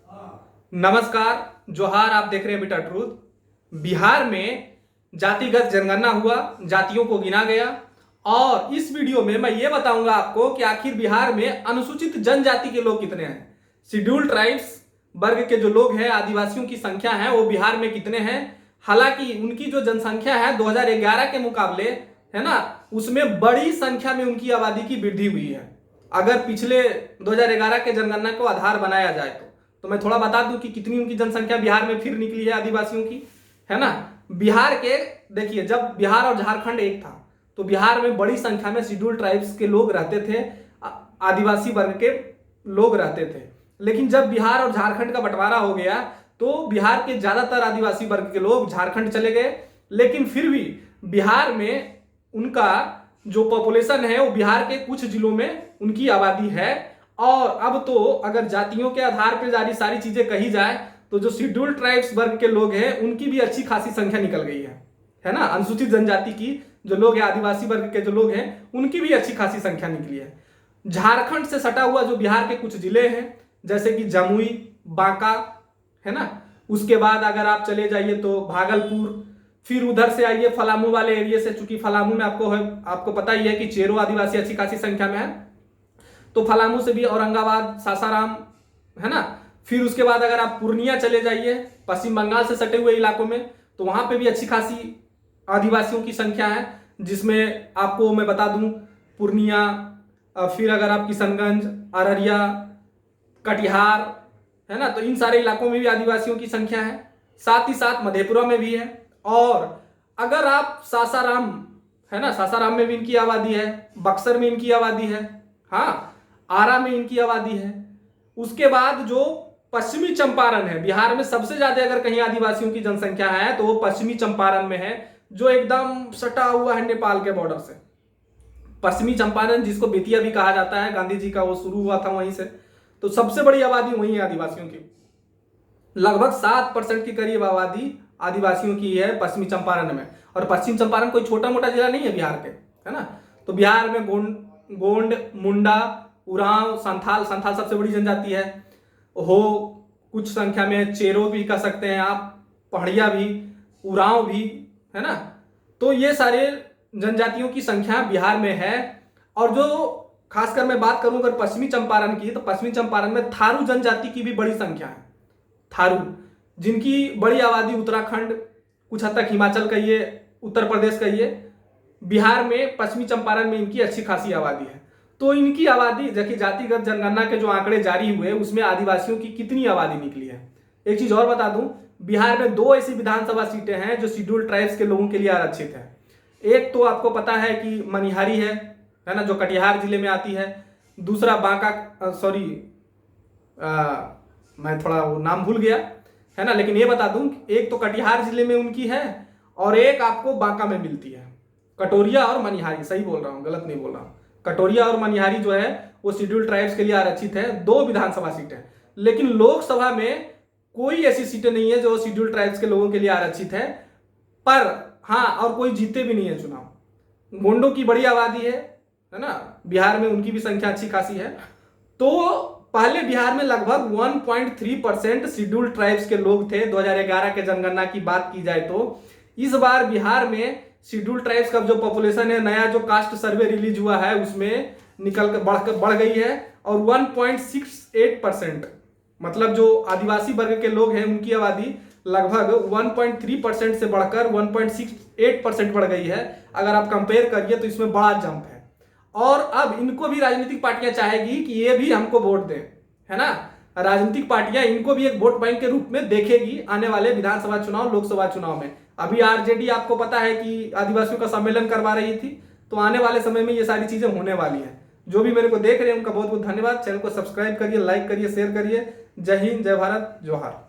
नमस्कार, जोहार। आप देख रहे हैं बिटर ट्रूथ। बिहार में जातिगत जनगणना हुआ, जातियों को गिना गया और इस वीडियो में मैं ये बताऊंगा आपको कि आखिर बिहार में अनुसूचित जनजाति के लोग कितने हैं। शेड्यूल्ड ट्राइब्स वर्ग के जो लोग हैं, आदिवासियों की संख्या है, वो बिहार में कितने हैं। हालांकि उनकी जो जनसंख्या है 2011 के मुकाबले, है ना, उसमें बड़ी संख्या में उनकी आबादी की वृद्धि हुई है। अगर पिछले 2011 के जनगणना को आधार बनाया जाए तो मैं थोड़ा बता दूं कि कितनी उनकी जनसंख्या बिहार में फिर निकली है आदिवासियों की, है ना। बिहार के देखिए, जब बिहार और झारखंड एक था तो बिहार में बड़ी संख्या में शेड्यूल्ड ट्राइब्स के लोग रहते थे, आदिवासी वर्ग के लोग रहते थे। लेकिन जब बिहार और झारखंड का बंटवारा हो गया तो बिहार के ज्यादातर आदिवासी वर्ग के लोग झारखंड चले गए। लेकिन फिर भी बिहार में उनका जो पॉपुलेशन है वो बिहार के कुछ जिलों में उनकी आबादी है। और अब तो अगर जातियों के आधार पर जारी सारी चीजें कही जाए तो जो शेड्यूल्ड ट्राइब्स वर्ग के लोग हैं उनकी भी अच्छी खासी संख्या निकल गई है ना। अनुसूचित जनजाति की जो लोग हैं, आदिवासी वर्ग के जो लोग हैं, उनकी भी अच्छी खासी संख्या निकली है। झारखंड से सटा हुआ जो बिहार के कुछ जिले हैं जैसे कि जमुई, बांका, है ना। उसके बाद अगर आप चले जाइए तो भागलपुर, फिर उधर से आइए पलामू वाले एरिया से, चूंकि पलामू में आपको पता ही है कि चेरो आदिवासी अच्छी खासी संख्या में है, तो पलामू से भी औरंगाबाद, सासाराम, है ना। फिर उसके बाद अगर आप पूर्णिया चले जाइए, पश्चिम बंगाल से सटे हुए इलाकों में, तो वहां पे भी अच्छी खासी आदिवासियों की संख्या है। जिसमें आपको मैं बता दूं, पूर्णिया, फिर अगर आप किशनगंज, अररिया, कटिहार, है ना, तो इन सारे इलाकों में भी आदिवासियों की संख्या है। साथ ही साथ मधेपुरा में भी है। और अगर आप सासाराम, है ना, सासाराम में भी इनकी आबादी है, बक्सर में इनकी आबादी है, हाँ, आरा में इनकी आबादी है। उसके बाद जो पश्चिमी चंपारण है, बिहार में सबसे ज्यादा अगर कहीं आदिवासियों की जनसंख्या है तो वो पश्चिमी चंपारण में है, जो एकदम सटा हुआ है नेपाल के बॉर्डर से। पश्चिमी चंपारण, जिसको बेतिया भी कहा जाता है, गांधी जी का वो शुरू हुआ था वहीं से, तो सबसे बड़ी आबादी वहीं है आदिवासियों की। लगभग 7% के करीब आबादी आदिवासियों की है पश्चिमी चंपारण में। और पश्चिम चंपारण कोई छोटा मोटा जिला नहीं है बिहार के, है ना। तो बिहार में गोंड, मुंडा, उरांव, संथाल सबसे बड़ी जनजाति है हो कुछ संख्या में। चेरो भी कह सकते हैं आप, पहाड़िया भी, उरांव भी, है ना। तो ये सारे जनजातियों की संख्या बिहार में है। और जो खासकर मैं बात करूं अगर पश्चिमी चंपारण की, तो पश्चिमी चंपारण में थारू जनजाति की भी बड़ी संख्या है। थारू, जिनकी बड़ी आबादी उत्तराखंड, कुछ हद तक हिमाचल कहिए, उत्तर प्रदेश कहिए, बिहार में पश्चिमी चंपारण में इनकी अच्छी खासी आबादी है। तो इनकी आबादी देखिए, जातिगत जनगणना के जो आंकड़े जारी हुए उसमें आदिवासियों की कितनी आबादी निकली है। एक चीज और बता दूं, बिहार में 2 ऐसी विधानसभा सीटें हैं जो शेड्यूल्ड ट्राइब्स के लोगों के लिए आरक्षित है। एक तो आपको पता है कि मनिहारी है ना, जो कटिहार जिले में आती है। दूसरा बांका, मैं थोड़ा वो नाम भूल गया, है ना। लेकिन ये बता दूं, एक तो कटिहार जिले में उनकी है और एक आपको बांका में मिलती है। कटोरिया और मनिहारी, सही बोल रहा हूं, गलत नहीं बोल रहा हूं। कटोरिया और मनिहारी जो है वो शेड्यूल्ड ट्राइब्स के लिए आरक्षित है, 2 विधानसभा सीटें। लेकिन लोकसभा में कोई ऐसी सीटें नहीं है जो शेड्यूल्ड ट्राइब्स के लोगों के लिए आरक्षित है। पर हाँ, और कोई जीते भी नहीं है चुनाव। गोंडों की बड़ी आबादी है ना, बिहार में उनकी भी संख्या अच्छी खासी है। तो पहले बिहार में लगभग 1.3% शेड्यूल्ड ट्राइब्स के लोग थे 2011 के जनगणना की बात की जाए तो। इस बार बिहार में शेड्यूल्ड ट्राइब्स का जो पॉपुलेशन है, नया जो कास्ट सर्वे रिलीज हुआ है उसमें निकल कर बढ़ गई है। और 1.68%, मतलब जो आदिवासी वर्ग के लोग हैं उनकी आबादी लगभग 1.3% से बढ़कर 1.68% बढ़ गई है। अगर आप कंपेयर करिए तो इसमें बड़ा जंप है। और अब इनको भी राजनीतिक पार्टियां चाहेगी कि ये भी हमको वोट दें, है ना। राजनीतिक पार्टियां इनको भी एक वोट बैंक के रूप में देखेगी आने वाले विधानसभा चुनाव, लोकसभा चुनाव में। अभी आरजेडी आपको पता है कि आदिवासियों का सम्मेलन करवा रही थी, तो आने वाले समय में ये सारी चीजें होने वाली है। जो भी मेरे को देख रहे हैं उनका बहुत बहुत धन्यवाद। चैनल को सब्सक्राइब करिए, लाइक करिए, शेयर करिए। जय हिंद, जय भारत, जोहार।